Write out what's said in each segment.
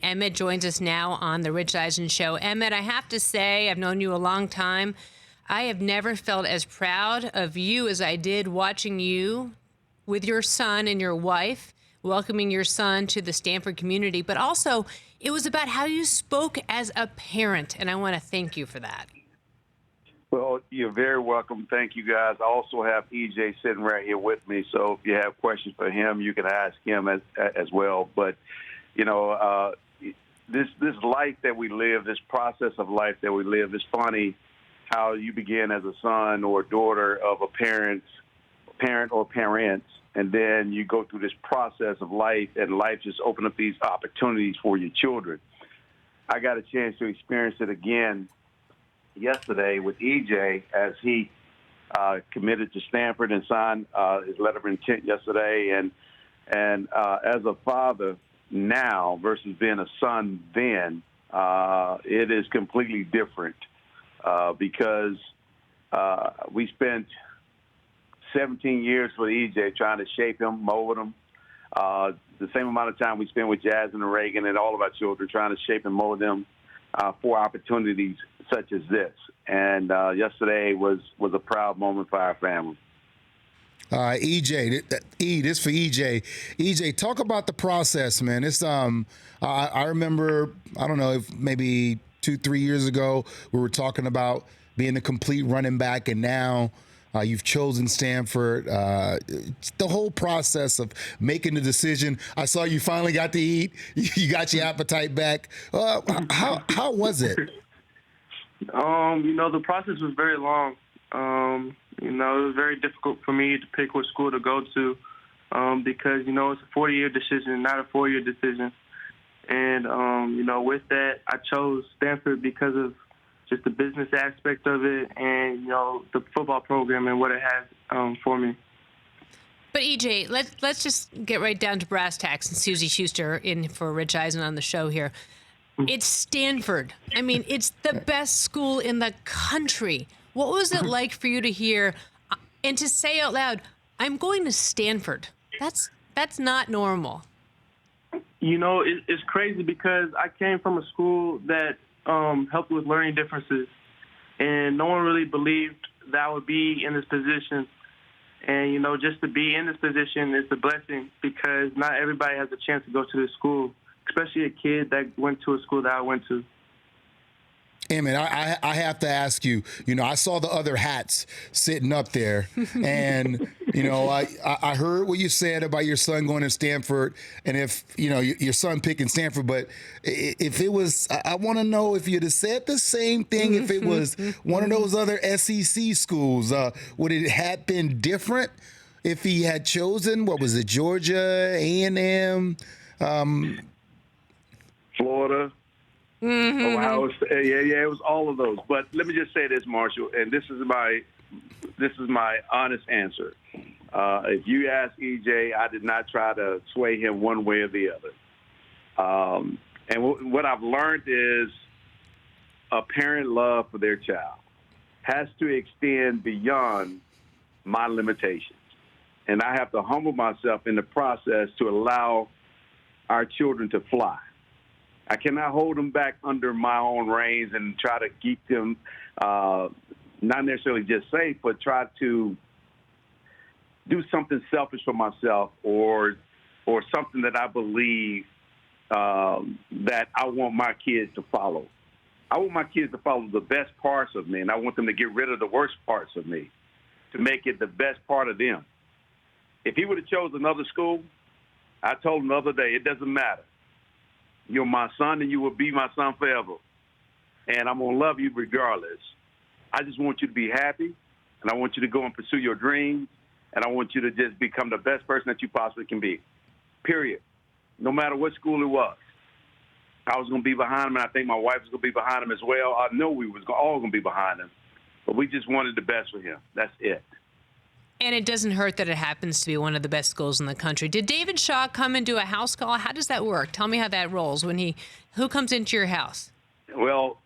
Emmitt joins us now on the Rich Eisen Show. Emmitt, I have to say, I've known you a long time. I have never felt as proud of you as I did watching you with your son and your wife, welcoming your son to the Stanford community. But also, it was about how you spoke as a parent, and I want to thank you for that. Well, you're very welcome. Thank you, guys. I also have EJ sitting right here with me, so if you have questions for him, you can ask him as well. But, you know, this life that we live, this process of life that we live, it's funny how you begin as a son or daughter of a parent or parents, and then you go through this process of life, and life just opens up these opportunities for your children. I got a chance to experience it again yesterday with EJ as he committed to Stanford and signed his letter of intent yesterday. And as a father now versus being a son then, it is completely different because we spent 17 years with EJ trying to shape him, mold him. The same amount of time we spend with Jasmine and Reagan and all of our children trying to shape and mold them for opportunities such as this. And yesterday was a proud moment for our family. EJ, this for EJ. EJ, talk about the process, man. It's I remember, I don't know, if maybe 2-3 years ago we were talking about being a complete running back, and now you've chosen Stanford. The whole process of making the decision. I saw you finally got to eat. You got your appetite back. How was it? You know, the process was very long. You know, it was very difficult for me to pick what school to go to because, you know, it's a 40-year decision, not a 4-year decision. And, you know, with that, I chose Stanford because of just the business aspect of it and, you know, the football program and what it has for me. But EJ, let's just get right down to brass tacks, and Susie Schuster in for Rich Eisen on the show here. It's Stanford. I mean, it's the best school in the country. What was it like for you to hear and to say out loud, I'm going to Stanford? That's not normal. You know, it's crazy because I came from a school that helped with learning differences, and no one really believed that I would be in this position. And, you know, just to be in this position is a blessing because not everybody has a chance to go to this school, especially a kid that went to a school that I went to. Emmitt, I have to ask you, you know, I saw the other hats sitting up there, and, you know, I heard what you said about your son going to Stanford, and if, you know, your son picking Stanford, but if it was, I want to know if you'd have said the same thing if it was one of those other SEC schools. Would it have been different if he had chosen, what was it, Georgia, A&M? Florida. Ohio State. Yeah, it was all of those. But let me just say this, Marshall, and this is my honest answer. If you ask EJ, I did not try to sway him one way or the other. And what I've learned is a parent love for their child has to extend beyond my limitations. And I have to humble myself in the process to allow our children to fly. I cannot hold them back under my own reins and try to keep them not necessarily just safe, but try to do something selfish for myself or something that I believe that I want my kids to follow. I want my kids to follow the best parts of me, and I want them to get rid of the worst parts of me to make it the best part of them. If he would have chosen another school, I told him the other day, it doesn't matter. You're my son, and you will be my son forever. And I'm going to love you regardless. I just want you to be happy, and I want you to go and pursue your dreams, and I want you to just become the best person that you possibly can be, period. No matter what school it was. I was going to be behind him, and I think my wife was going to be behind him as well. I know we was all going to be behind him, but we just wanted the best for him. That's it. And it doesn't hurt that it happens to be one of the best schools in the country. Did David Shaw come and do a house call? How does that work? Tell me how that rolls. Who comes into your house? Well,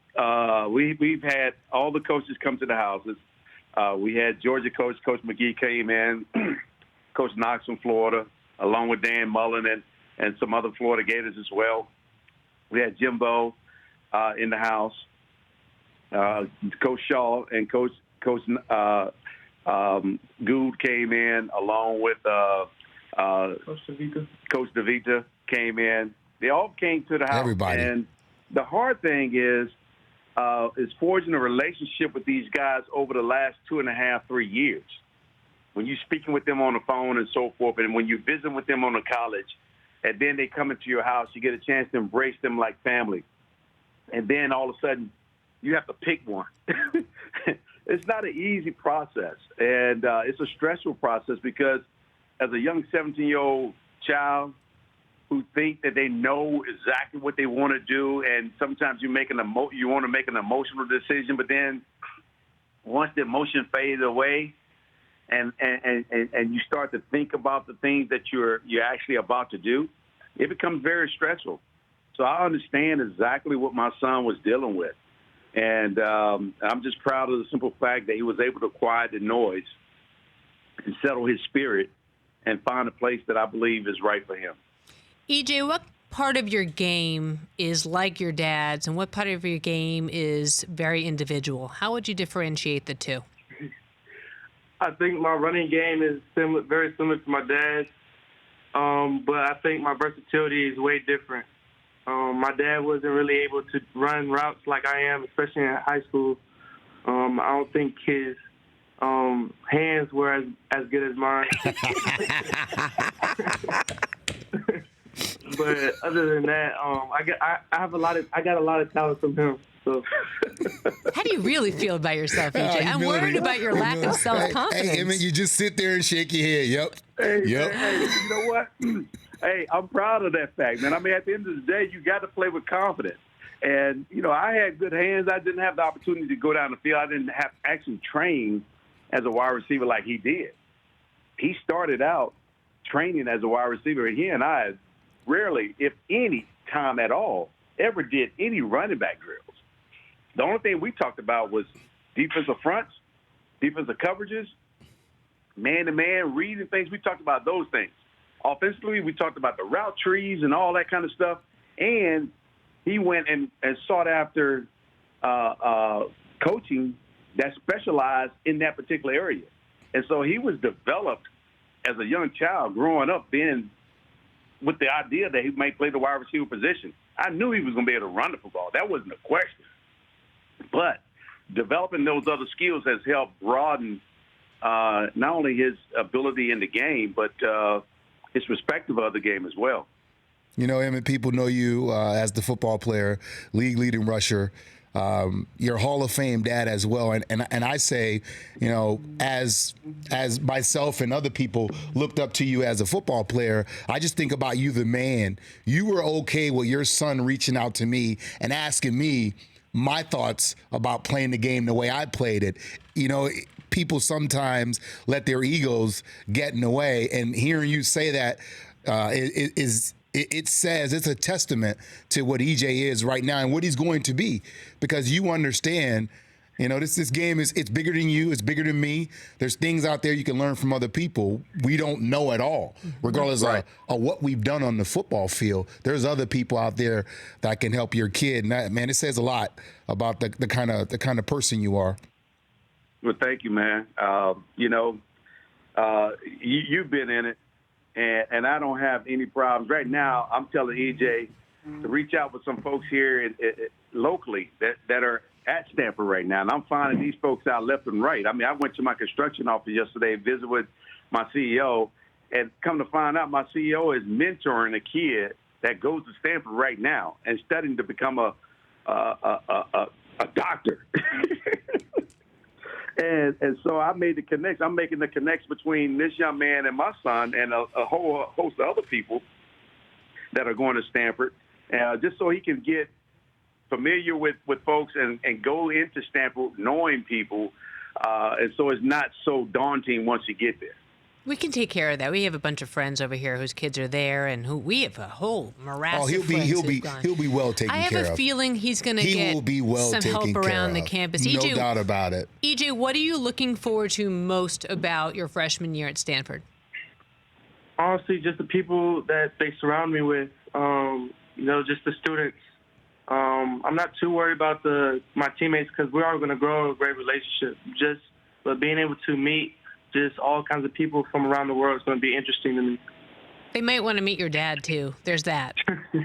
we've had all the coaches come to the houses. We had Georgia Coach McGee came in, Coach Knox from Florida, along with Dan Mullen and some other Florida Gators as well. We had Jimbo in the house, Coach Shaw and Coach Gould came in along with Coach DeVita came in. They all came to the house. Everybody. And the hard thing is forging a relationship with these guys over the last 2.5, 3 years. When you're speaking with them on the phone and so forth, and when you visit with them on the college, and then they come into your house, you get a chance to embrace them like family. And then all of a sudden, you have to pick one. It's not an easy process, and it's a stressful process because as a young 17-year-old child who think that they know exactly what they want to do, and sometimes you want to make an emotional decision, but then once the emotion fades away, and you start to think about the things that you're actually about to do, it becomes very stressful. So I understand exactly what my son was dealing with. And I'm just proud of the simple fact that he was able to quiet the noise and settle his spirit and find a place that I believe is right for him. EJ, what part of your game is like your dad's and what part of your game is very individual? How would you differentiate the two? I think my running game is very similar to my dad's, but I think my versatility is way different. My dad wasn't really able to run routes like I am, especially in high school. I don't think his hands were as good as mine. But other than that, I got a lot of talent from him. So. How do you really feel about yourself, EJ? I'm worried about your lack of self-confidence. Hey, Emmitt, you just sit there and shake your head. Yep. Yep. Hey, you know what? Hey, I'm proud of that fact, man. I mean, at the end of the day, you got to play with confidence. And, I had good hands. I didn't have the opportunity to go down the field. I didn't have actually train as a wide receiver like he did. He started out training as a wide receiver, and he and I rarely, if any time at all, ever did any running back drills. The only thing we talked about was defensive fronts, defensive coverages, man-to-man, reading things. We talked about those things. Offensively, we talked about the route trees and all that kind of stuff. And he went and sought after coaching that specialized in that particular area. And so he was developed as a young child growing up then with the idea that he might play the wide receiver position. I knew he was going to be able to run the football. That wasn't a question. But developing those other skills has helped broaden not only his ability in the game, but his perspective of the game as well. Emmitt, people know you as the football player, league-leading rusher. You're Hall of Fame dad as well. And I say, as myself and other people looked up to you as a football player, I just think about you, the man. You were okay with your son reaching out to me and asking me my thoughts about playing the game the way I played it. People sometimes let their egos get in the way, and hearing you say that it says it's a testament to what EJ is right now and what he's going to be, because you understand, this game it's bigger than you, it's bigger than me. There's things out there you can learn from other people we don't know at all, regardless of what we've done on the football field. There's other people out there that can help your kid, and that, man, it says a lot about the kind of person you are. Well, thank you, man. You've been in it, and I don't have any problems. Right now, I'm telling EJ to reach out with some folks here locally that are at Stanford right now, and I'm finding these folks out left and right. I mean, I went to my construction office yesterday, visit with my CEO, and come to find out my CEO is mentoring a kid that goes to Stanford right now and studying to become a doctor. And so I made the connection. I'm making the connection between this young man and my son and a whole host of other people that are going to Stanford, just so he can get familiar with folks and go into Stanford knowing people, and so it's not so daunting once you get there. We can take care of that. We have a bunch of friends over here whose kids are there, and we have a whole morass of friends he'll be well taken care of. I have a feeling he's going to get some help around the campus. No doubt about it. EJ, what are you looking forward to most about your freshman year at Stanford? Honestly, just the people that they surround me with. Just the students. I'm not too worried about my teammates because we're all going to grow a great relationship. But being able to meet just all kinds of people from around the world is going to be interesting to me. They might want to meet your dad, too. There's that.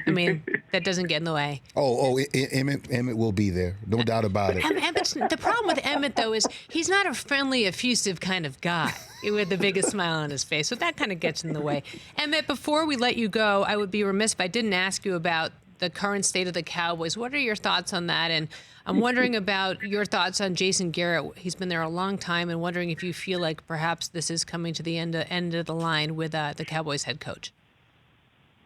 I mean, that doesn't get in the way. Emmitt will be there. No doubt about it. The problem with Emmitt, though, is he's not a friendly, effusive kind of guy with the biggest smile on his face. So that kind of gets in the way. Emmitt, before we let you go, I would be remiss if I didn't ask you about the current state of the Cowboys. What are your thoughts on that? And I'm wondering about your thoughts on Jason Garrett. He's been there a long time, and wondering if you feel like perhaps this is coming to the end of the line with the Cowboys head coach.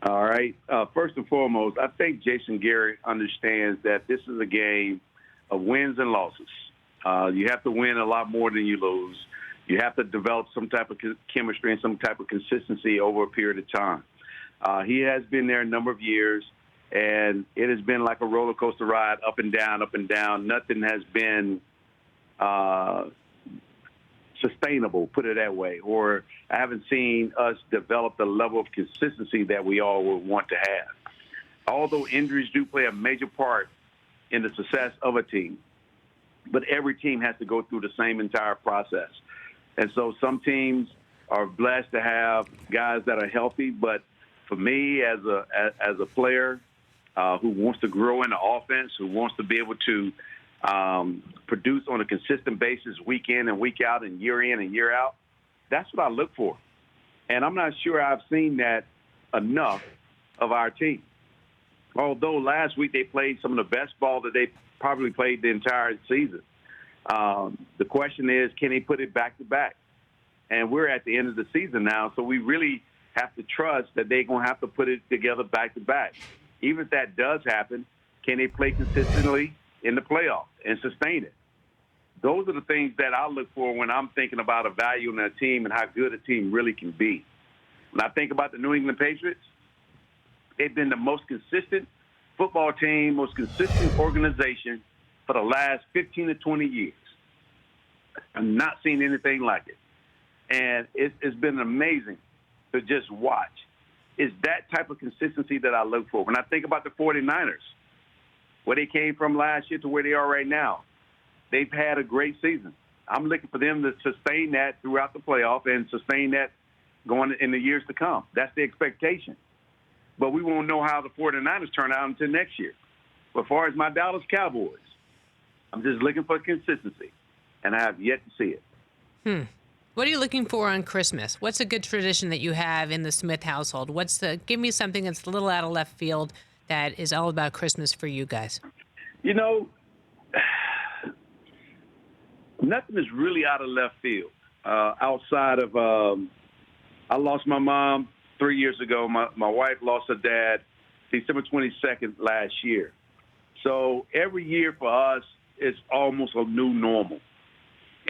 All right. First and foremost, I think Jason Garrett understands that this is a game of wins and losses. You have to win a lot more than you lose. You have to develop some type of chemistry and some type of consistency over a period of time. He has been there a number of years, and it has been like a roller coaster ride, up and down, up and down. Nothing has been sustainable, put it that way, or I haven't seen us develop the level of consistency that we all would want to have. Although injuries do play a major part in the success of a team, but every team has to go through the same entire process. And so some teams are blessed to have guys that are healthy, but for me as a player who wants to grow in the offense, who wants to be able to produce on a consistent basis week in and week out and year out, that's what I look for. And I'm not sure I've seen that enough of our team. Although last week they played some of the best ball that they probably played the entire season. The question is, can they put it back to back? And we're at the end of the season now, so we really have to trust that they're going to have to put it together back to back. Even if that does happen, can they play consistently in the playoffs and sustain it? Those are the things that I look for when I'm thinking about evaluating a team and how good a team really can be. When I think about the New England Patriots, they've been the most consistent football team, most consistent organization for the last 15 to 20 years. I've not seen anything like it. And it's been amazing to just watch. It's that type of consistency that I look for. When I think about the 49ers, where they came from last year to where they are right now, they've had a great season. I'm looking for them to sustain that throughout the playoff and sustain that going in the years to come. That's the expectation. But we won't know how the 49ers turn out until next year. But as far as my Dallas Cowboys, I'm just looking for consistency, and I have yet to see it. What are you looking for on Christmas? What's a good tradition that you have in the Smith household? Give me something that's a little out of left field that is all about Christmas for you guys. You know, nothing is really out of left field outside of I lost my mom 3 years ago. My wife lost her dad December 22nd last year. So every year for us is almost a new normal.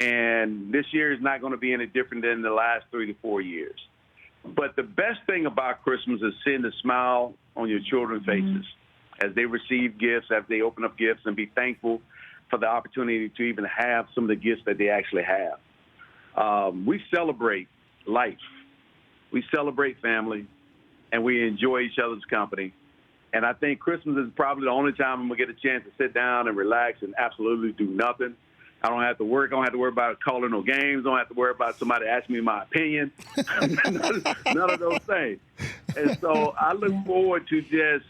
And this year is not going to be any different than the last 3 to 4 years. But the best thing about Christmas is seeing the smile on your children's faces as they receive gifts, as they open up gifts, and be thankful for the opportunity to even have some of the gifts that they actually have. We celebrate life. We celebrate family, and we enjoy each other's company. And I think Christmas is probably the only time I'm going to get a chance to sit down and relax and absolutely do nothing. I don't have to work. I don't have to worry about calling no games. I don't have to worry about somebody asking me my opinion. None of those things. And so I look forward to just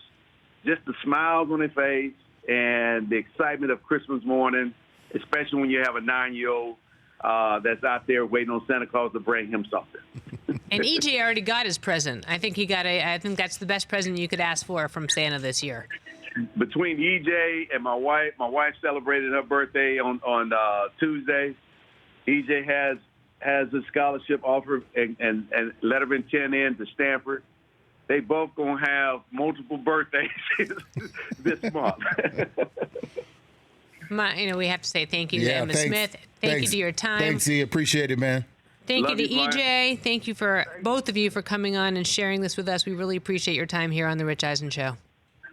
the smiles on their face and the excitement of Christmas morning, especially when you have a 9-year-old that's out there waiting on Santa Claus to bring him something. And EJ already got his present. I think I think that's the best present you could ask for from Santa this year. Between EJ and my wife celebrated her birthday on Tuesday. EJ has a scholarship offer and letter of intent in to Stanford. They both gonna have multiple birthdays this month. We have to say thank you to Emmitt Smith. Thank you to your time. Thanks, E. Appreciate it, man. Thank Love you to you, EJ. Brian. Thank you for both of you for coming on and sharing this with us. We really appreciate your time here on The Rich Eisen Show.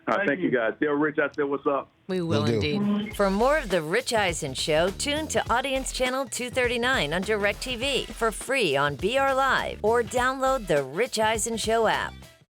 Thank you, guys. Tell Rich I said what's up. We will indeed. For more of The Rich Eisen Show, tune to Audience Channel 239 on DirecTV for free on BR Live or download the Rich Eisen Show app.